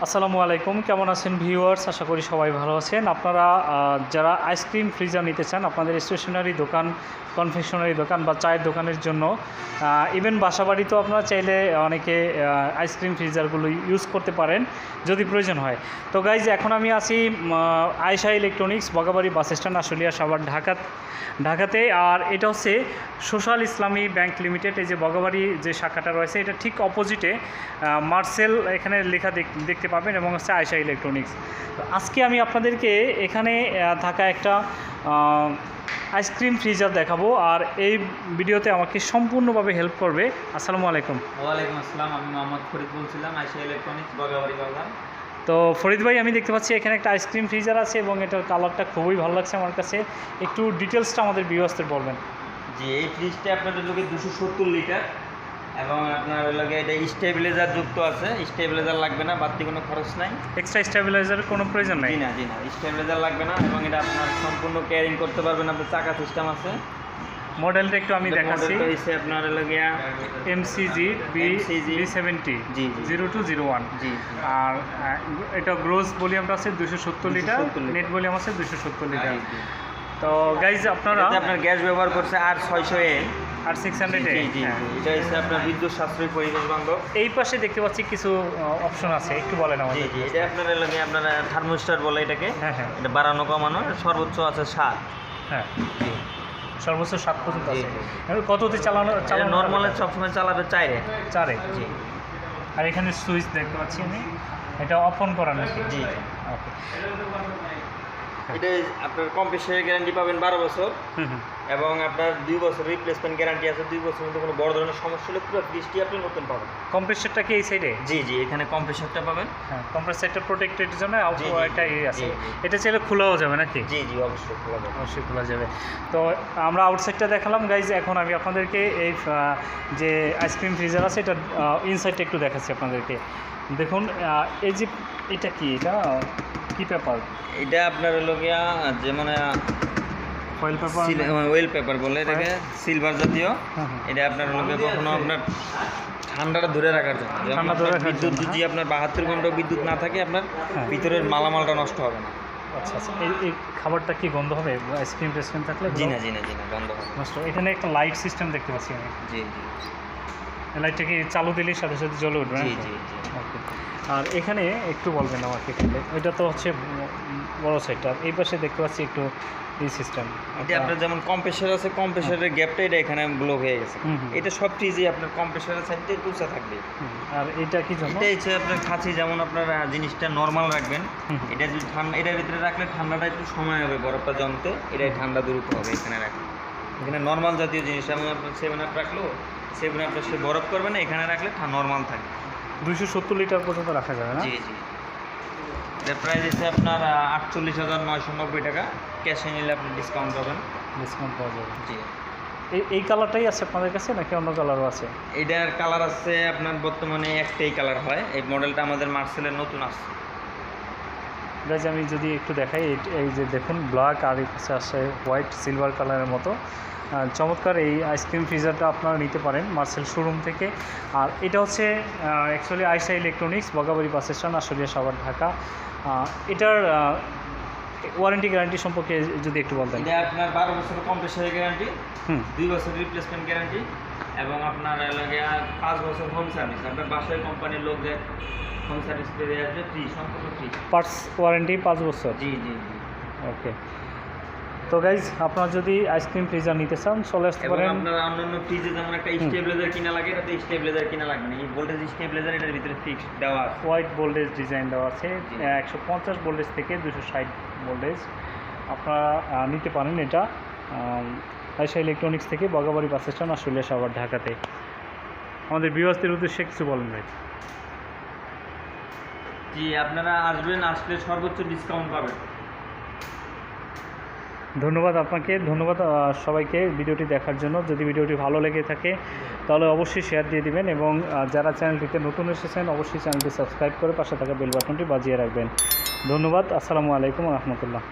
আসসালামু আলাইকুম, কেমন আছেন ভিউয়ার্স? আশা করি সবাই ভালো আছেন। আপনারা যারা আইসক্রিম ফ্রিজার নিতে চান, আপনাদের স্টেশনারি দোকান, কনফেকশনারি দোকান বা চায়ের দোকানের জন্য, ইভেন বাসাবাড়িতেও আপনারা চাইলে অনেকে আইসক্রিম ফ্রিজারগুলো ইউজ করতে পারেন যদি প্রয়োজন হয়। তো গাইজ, এখন আমি আছি Ayesha electronics, Bagabari bus stand, Ashulia, Savar, ঢাকাতে। আর এটা হচ্ছে সোশ্যাল ইসলামী ব্যাংক লিমিটেড। এই যে বগাবাড়ি যে শাখাটা রয়েছে, এটা ঠিক অপোজিটে মার্সেল এখানে লেখা দেখতে পাবেন, এবং হচ্ছে আয়েশা ইলেকট্রনিক্স। আজকে আমি আপনাদেরকে এখানে থাকা একটা আইসক্রিম ফ্রিজার দেখাবো, আর এই ভিডিওতে আমাকে সম্পূর্ণভাবে হেল্প করবে। আসসালামু আলাইকুম। ওয়ালাইকুম আসসালাম, আমি মোহাম্মদ ফরিদ বলছিলাম, আয়েশা ইলেকট্রনিক্স, বগাবাড়ি বাজার। তো ফরিদ ভাই, আমি দেখতে পাচ্ছি এখানে একটা আইসক্রিম ফ্রিজার আছে এবং এটার কালারটা খুবই ভালো লাগছে আমার কাছে। একটু ডিটেলসটা আমাদের ভিউয়ার্সদের বলবেন। জি, এই ফ্রিজটা আপনাদের লোকে 270 লিটার, এবং আপনার লোকে এটা স্টেবিলাইজার যুক্ত আছে। স্টেবিলাইজার লাগবে না, বাড়তি কোনো খরচ নাই। এক্সট্রা স্টেবিলাইজারের কোনো প্রয়োজন নাই? জি না, স্টেবিলাইজার লাগবে না, এবং এটা আপনার সম্পূর্ণ ক্যারিং করতে পারবেন। আপনার চাকা সিস্টেম আছে। মডেলটা একটু আমি দেখাচ্ছি। আপনার লোকে MCG B70 0201। জি, আর এটা গ্রোস ভলিউমটা আছে 270 লিটার, নেট ভলিউম আছে 270 লিটার। তো গাইজ, আপনারা আপনার গ্যাস ব্যবহার করছে আর 600 আর 600 এটা হচ্ছে আপনার বিদ্যুৎ সাশ্রয়ী, পরিবেশ বান্ধব। এই পাশে দেখতে পাচ্ছি কিছু অপশন আছে, একটু বলেন আমাদের। জি, এটা আপনার লাগে আপনার থার্মোস্টার বলে এটাকে। হ্যাঁ, এটা বাড়ানো কমানো, সর্বোচ্চ আছে 7। হ্যাঁ, জি, সর্বোচ্চ 7 পর্যন্ত আছে। কততে চালানো নর্মালে সবসময় চালাবে 4-এ। জি। আর এখানে সুইচ দেখতে পাচ্ছি আমি, এটা অফ অন করা নাকি? জি, ওকে। এটা আপনার কম্প্রেসারের গ্যারান্টি পাবেন 12 বছর, এবং আপনার 2 বছর রিপ্লেসমেন্ট গ্যারান্টি আছে। 2 বছর মধ্যে কোনো বড় ধরনের সমস্যা হলে পুরো ফ্রিজটি আপনি নতুন পাবেন। কম্প্রেসারটা কি এই সাইডে? জি, এখানে কম্প্রেসারটা পাবেন। হ্যাঁ, কম্প্রেসারটা প্রোটেক্টেড জন্য এটা আছে। এটা চাইলে খোলাও যাবে নাকি? জি, অবশ্যই খোলা যাবে। অবশ্যই খোলা যাবে। তো আমরা আউটসাইডটা দেখালাম গাইজ, এখন আমি আপনাদেরকে এই যে আইসক্রিম ফ্রিজার আছে এটা ইনসাইডটা একটু দেখাচ্ছি আপনাদেরকে। দেখুন, এই যে এটা কি কি পেপার? এটা আপনার হলো গিয়া যেমন ওয়েল পেপার বলে এটাকে, সিলভার জাতীয়। এটা আপনার হলো গিয়া কখনো আপনার ঠান্ডাটা ধরে রাখার জন্য। বিদ্যুৎ যদি আপনার 72 ঘন্টা বিদ্যুৎ না থাকে, আপনার ভিতরের মালামালটা নষ্ট হবে না। আচ্ছা, এই খাবারটা কি গন্ধ হবে আইসক্রিম টেস্ক্রিম থাকলে? জি না, গন্ধ হবে নষ্ট। এখানে একটা লাইট সিস্টেম দেখতে পাচ্ছি আমি। জি, লাইটটা কি চালু দিলেই সাথে সাথে জ্বলে উঠবে? জি। ওকে। আর এখানে একটু বলবেন আমাকে, ওইটা তো হচ্ছে বড় সাইডটা, এই পাশে দেখতে পাচ্ছি একটু এই সিস্টেম। এটা আপনার যেমন কম্প্রেসার আছে, কম্প্রেসারের গ্যাপটা এটা এখানে ব্লক হয়ে গেছে। এটা সব ফ্রিজে আপনার কম্প্রেসারের সাইডে টুসা থাকবে। আর এটা কি জন্য? এটা হচ্ছে আপনার খাঁচি, যেমন আপনার জিনিসটা নর্মাল রাখবেন। এটা যদি ঠান্ডা, এটার ভিতরে রাখলে ঠান্ডাটা একটু সময় হবে বরফটা জমতে, এটাই ঠান্ডা দ্রুত হবে এখানে রাখলে। এখানে নর্মাল জাতীয় জিনিস, যেমন আপনার 7 আপ রাখলো, 7 আপটা সে বরফ করবে না, এখানে রাখলে নর্মাল থাকে। 270 লিটার পর্যন্ত রাখা যাবে না? জি। এর প্রাইস আছে আপনার 48,990 টাকা। ক্যাশে নিলে আপনি ডিসকাউন্ট পাবেন। ডিসকাউন্ট পাওয়া যাবে। জি। এই কালারটাই আছে আপনাদের কাছে নাকি অন্য কালারও আছে? এটার কালার আছে আপনার বর্তমানে একটাই কালার হয়। এই মডেলটা আমাদের মার্সেলের নতুন আসছে। গাইজ, আমি যদি একটু দেখাই, এই যে দেখুন, ব্ল্যাক আর এই কাছে আসে হোয়াইট সিলভার কালারের মতো চমৎকার এই আইসক্রিম ফ্রিজারটা আপনারা নিতে পারেন মার্সেল শোরুম থেকে। আর এটা হচ্ছে actually Ayesha electronics, Bagabari bus stand, Ashulia, Savar, Dhaka. এটার ওয়ারেন্টি গ্যারান্টি সম্পর্কে যদি একটু বলতেন। এটা আপনার 12 বছরের কম্প্রেসারের গ্যারান্টি, 2 বছর রিপ্লেসমেন্ট গ্যারান্টি, এবং আপনার লাগে 5 বছর হোম সার্ভিস। আপনার বাসায় কোম্পানির লোক যে হোম সার্ভিস পেয়ে আসবে, ফ্রি, সম্পূর্ণ ফ্রি। পার্টস ওয়ারেন্টি 5 বছর? জি। ওকে। তো গাইজ, আপনারা যদি আইসক্রিম ফ্রিজার নিতে চান চলে আসতে পারেন। আপনার অন্যান্য ফ্রিজে যেমন একটা স্টেবিলাইজার কিনা লাগে, এটাতে স্টেবিলাইজার কিনা লাগবে না। এই ভোল্টেজ স্টেবিলাইজার এটার ভিতরে ফিক্সড দেওয়া আছে। হোয়াইট ভোল্টেজ ডিজাইন দেওয়া আছে, 150 ভোল্টেজ থেকে 260 ভোল্টেজ আপনারা নিতে পারেন। এটা আয়েশা ইলেকট্রনিক্স থেকে, বগাবাড়ি বাস স্ট্যান্ড, আশুলিয়া, সাভার, ঢাকাতে। আমাদের ভিউয়ার্সদের উদ্দেশ্যে কিছু বলেন ভাই। জি, আপনারা আসবেন, আসলে সর্বোচ্চ ডিসকাউন্ট পাবেন। ধন্যবাদ আপনাকে, ধন্যবাদ সবাইকে ভিডিওটি দেখার জন্য। যদি ভিডিওটি ভালো লেগে থাকে তাহলে অবশ্যই শেয়ার দিয়ে দিবেন, এবং যারা চ্যানেলটিতে নতুন এসেছেন অবশ্যই চ্যানেলটি সাবস্ক্রাইব করে পাশে থাকা বেল বাটনটি বাজিয়ে রাখবেন। ধন্যবাদ। আসসালামু আলাইকুম ওয়া রাহমাতুল্লাহ।